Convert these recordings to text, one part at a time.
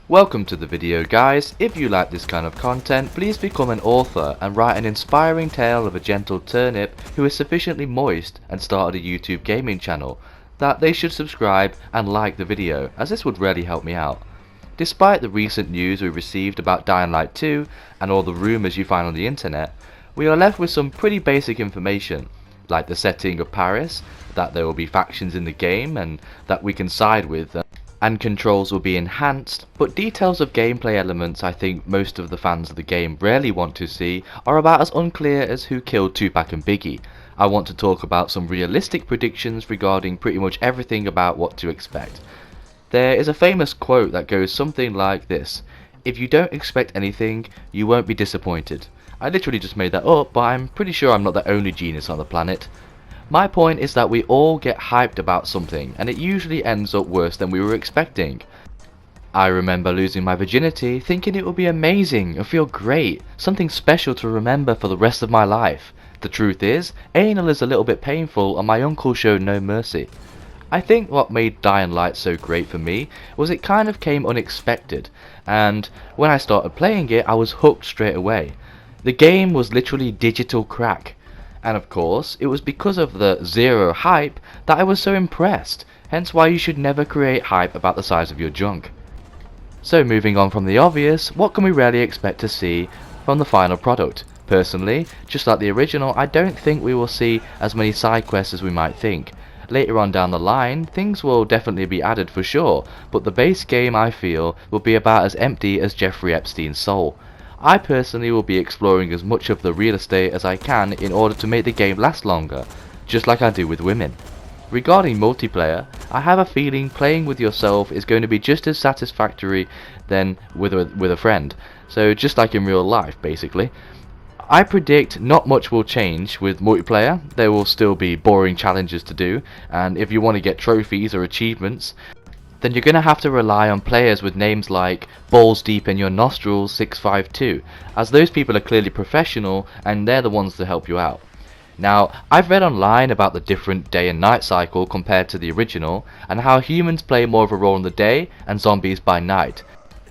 Welcome to the video guys. If you like this kind of content, please become an author and write an inspiring tale of a gentle turnip who is sufficiently moist and started a YouTube gaming channel that they should subscribe and like the video, as this would really help me out. Despite the recent news we received about Dying Light 2 and all the rumours you find on the internet, we are left with some pretty basic information, like the setting of Paris, that there will be factions in the game and that we can side with, and controls will be enhanced, but details of gameplay elements I think most of the fans of the game rarely want to see are about as unclear as who killed Tupac and Biggie. I want to talk about some realistic predictions regarding pretty much everything about what to expect. There is a famous quote that goes something like this: "If you don't expect anything, you won't be disappointed." I literally just made that up, but I'm pretty sure I'm not the only genius on the planet. My point is that we all get hyped about something, and it usually ends up worse than we were expecting. I remember losing my virginity, thinking it would be amazing and feel great, something special to remember for the rest of my life. The truth is, anal is a little bit painful and my uncle showed no mercy. I think what made Dying Light so great for me was it kind of came unexpected, and when I started playing it I was hooked straight away. The game was literally digital crack. And of course, it was because of the zero hype that I was so impressed, hence why you should never create hype about the size of your junk. So moving on from the obvious, what can we really expect to see from the final product? Personally, just like the original, I don't think we will see as many side quests as we might think. Later on down the line, things will definitely be added for sure, but the base game I feel will be about as empty as Jeffrey Epstein's soul. I personally will be exploring as much of the real estate as I can in order to make the game last longer, just like I do with women. Regarding multiplayer, I have a feeling playing with yourself is going to be just as satisfactory than with a friend, so just like in real life basically. I predict not much will change with multiplayer. There will still be boring challenges to do, and if you want to get trophies or achievements, then you're going to have to rely on players with names like Balls Deep in Your Nostrils 652, as those people are clearly professional and they're the ones to help you out. Now, I've read online about the different day and night cycle compared to the original, and how humans play more of a role in the day and zombies by night.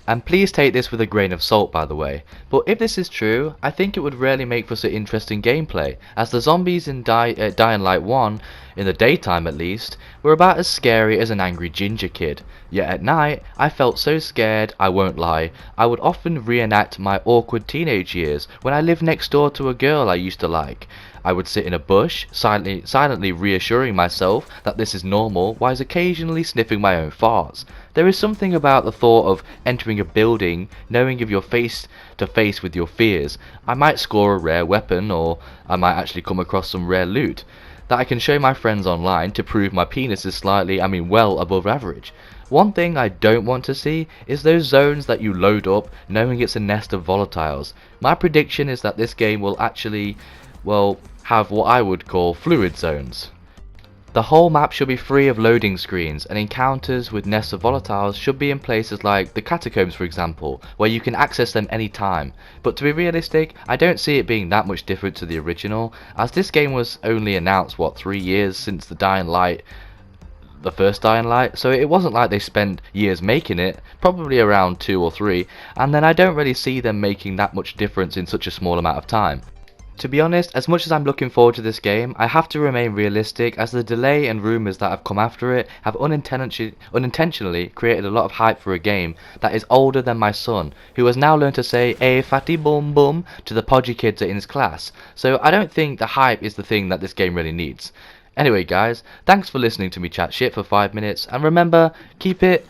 And please take this with a grain of salt, by the way, but if this is true, I think it would really make for some interesting gameplay, as the zombies in Dying Light 1, in the daytime at least, were about as scary as an angry ginger kid. Yet at night, I felt so scared, I won't lie. I would often reenact my awkward teenage years when I lived next door to a girl I used to like. I would sit in a bush, silently reassuring myself that this is normal, whilst occasionally sniffing my own farts. There is something about the thought of entering a building, knowing if you're face to face with your fears, I might score a rare weapon, or I might actually come across some rare loot, that I can show my friends online to prove my penis is slightly, well above average. One thing I don't want to see is those zones that you load up knowing it's a nest of volatiles. My prediction is that this game will actually, have what I would call fluid zones. The whole map should be free of loading screens, and encounters with nests of volatiles should be in places like the catacombs for example, where you can access them anytime. But to be realistic, I don't see it being that much different to the original, as this game was only announced 3 years since the first Dying Light, so it wasn't like they spent years making it, probably around 2 or 3, and then I don't really see them making that much difference in such a small amount of time. To be honest, as much as I'm looking forward to this game, I have to remain realistic, as the delay and rumours that have come after it have unintentionally created a lot of hype for a game that is older than my son, who has now learned to say "eh fatty bum bum" to the podgy kids in his class, so I don't think the hype is the thing that this game really needs. Anyway guys, thanks for listening to me chat shit for 5 minutes, and remember, keep it